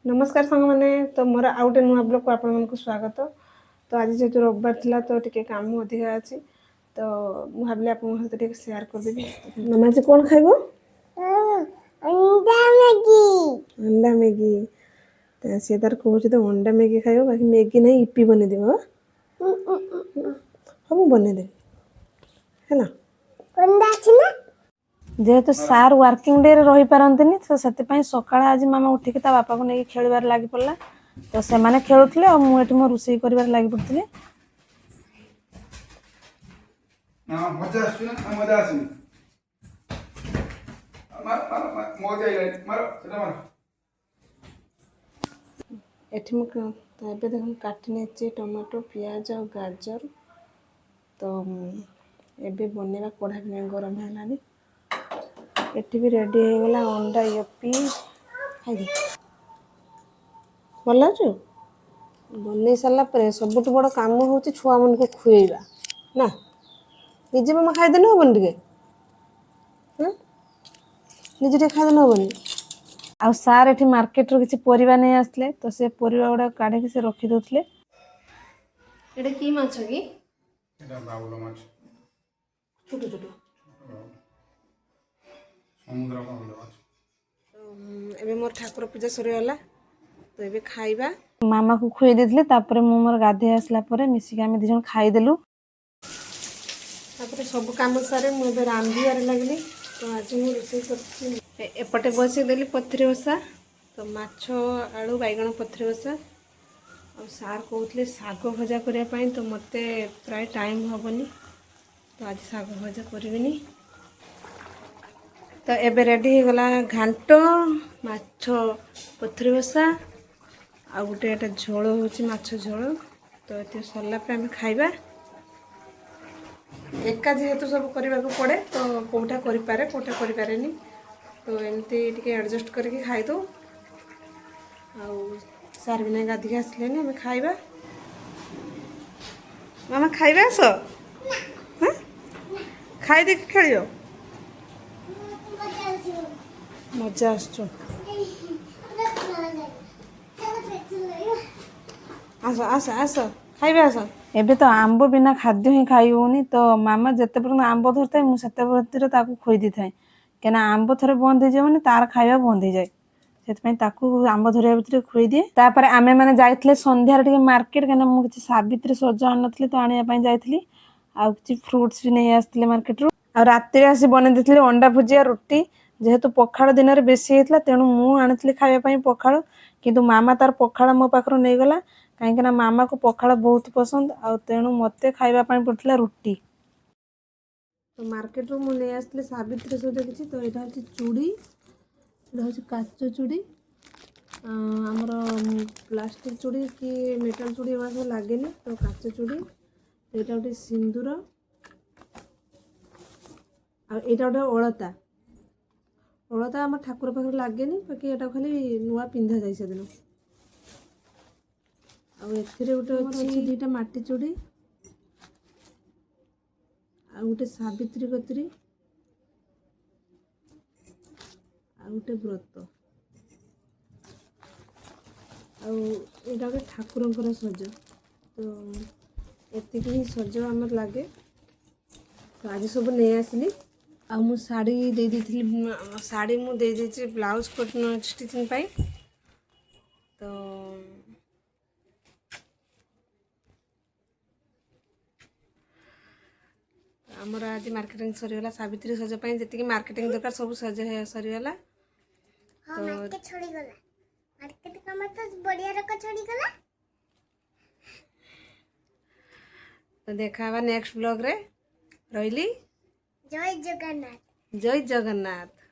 नमस्कार सांग मैंने तो मोर आउ गए नुआ ब्लॉग को आपको स्वागत। तो आज जेहतु रविवार थिला तो टिके काम अधिका अच्छी तो मुझे भाविली आप सहित सेयार करदेवी। मामा जी कौन खाइब? अंडा मैगी तो सी तार कहे तो अंडा मैगी खाइब बाकी मैगी नहीं इपी बनईदेव। हाँ मुझे बनईदेवी है जेहेतु सार वर्किंग डे रही पारती तो से सका आज मामा उठिक बापा को लेकिन खेलबार लगी पड़ा तो से मैंने खेलुले और मुझे मो रोषे कर लगी पड़ी। एठी मु देख काटी नहीं टमाटो पियाज और गाजर तो एबे बनवा कढ़ा भी गरम है एटी भी रेडी हो गला अंडा यपी खाई भल लगे बन सारापर सबुठ बड़ कम हूँ छुआ मन को खुएबा ना निजे मामा खाईदेने हेनी टे निजे टे खाईदेने हेनी आ सार एठी मार्केट रो किछि परिबा नहीं आसले तो से परिबा गुडा काढे के से रखी दोथले। एटा की माछ की एटा बाउल माछ छोटो छोटो समुद्र बाउल माछ। तो एबे मोर ठाकुर पूजा सरीगला तो एबे खाइबा मामा को खुई देथले तापर मु मोर गाधे आसला परे मिसिक आमे दिजन खाई देलु तापर सब काम सारे मु एबे रांधियार लागली तो आज मु रोषे करछि एपटे बसे देली पथरी बसा तो माछ आलू बैगण पथरी बसा और सार कहते शाग भजा करने तो मत प्राय टाइम हेनी तो आज शाग भजा करी तो एबे रेडी हो गला घांट माछ पथरी बसा आ गोटे एटा झोल होची माछ झोल तो ये सरला आम खाइबा एका जेहेतु सब करने को पड़े तो कौटा करें कौटा करें तो एमती टे एडजस्ट करके खाईदो सार भी नहीं गाधिक आसले आम खाइबा मामा खाइबा आस खाई देख खेल मजा आस आस आस खाइबा आस एबे तो आंब बिना खाद्य ही खाई होनी तो मामा जिते पर्यटन आंब धरता है मुझे खुई दी थाए क्या आंब थे बंद हो जाए तार खाଇବା बंद हो जाए से आंब धरिया भितर खुई दिए तापर आमे मैंने जाइए संध्यार टे मार्केट कहीं मुझे सावित्री सज आन नी तो आने जाइए आ कि फ्रुट्स भी नहीं आसते मार्केट रू आ राति आसी बन देती अंडा भुजिया रुटी जेहेतु पखाड़ दिन में बेसी होता तेणु मुझे खावाई पखाड़ किंतु मामा तार पखाड़ मो पाखर नहीं गला कहीं मामा को पखाड़ बहुत पसंद आ तेणु मत खावाई पड़ता रुटी तो मार्केट रू मुझे आसती सावित्री सज किसी तो यहाँ हूँ चूड़ी हूँ काच चूड़ी आमर प्लास्टिक चूड़ी कि मेटाल चूड़ी एवं सब लगे तो काच चूड़ी यहाँ गोटे सिंदूर आईटा गोटे अलता अलता आम ठाकुर पाखे लगे बाकी यहाँ खाली नुआ पिंधा जाए से दिन आते गोटे दुईटा माटी चूड़ी आ गोटे सावित्री कतरी आ गोटे व्रत आईटा गोटे ठाकुर सज तो एति ही सज आम लगे तो आज सब नहीं आसली आ मु शाड़ी दे दी शाड़ी मु दे दी ब्लाउज स्टिचिंग पाई तो आमर आज मार्केटिंग सरीगला सावित्री सज जी मार्केटिंग दरकार सब सज सरीगला तो मार्केट छोड़ी गला मार्केट का मतलब बढ़िया रखा छोड़ी गला तो देखा नेक्स्ट ब्लॉग रे रही जय जगन्नाथ जय जगन्नाथ।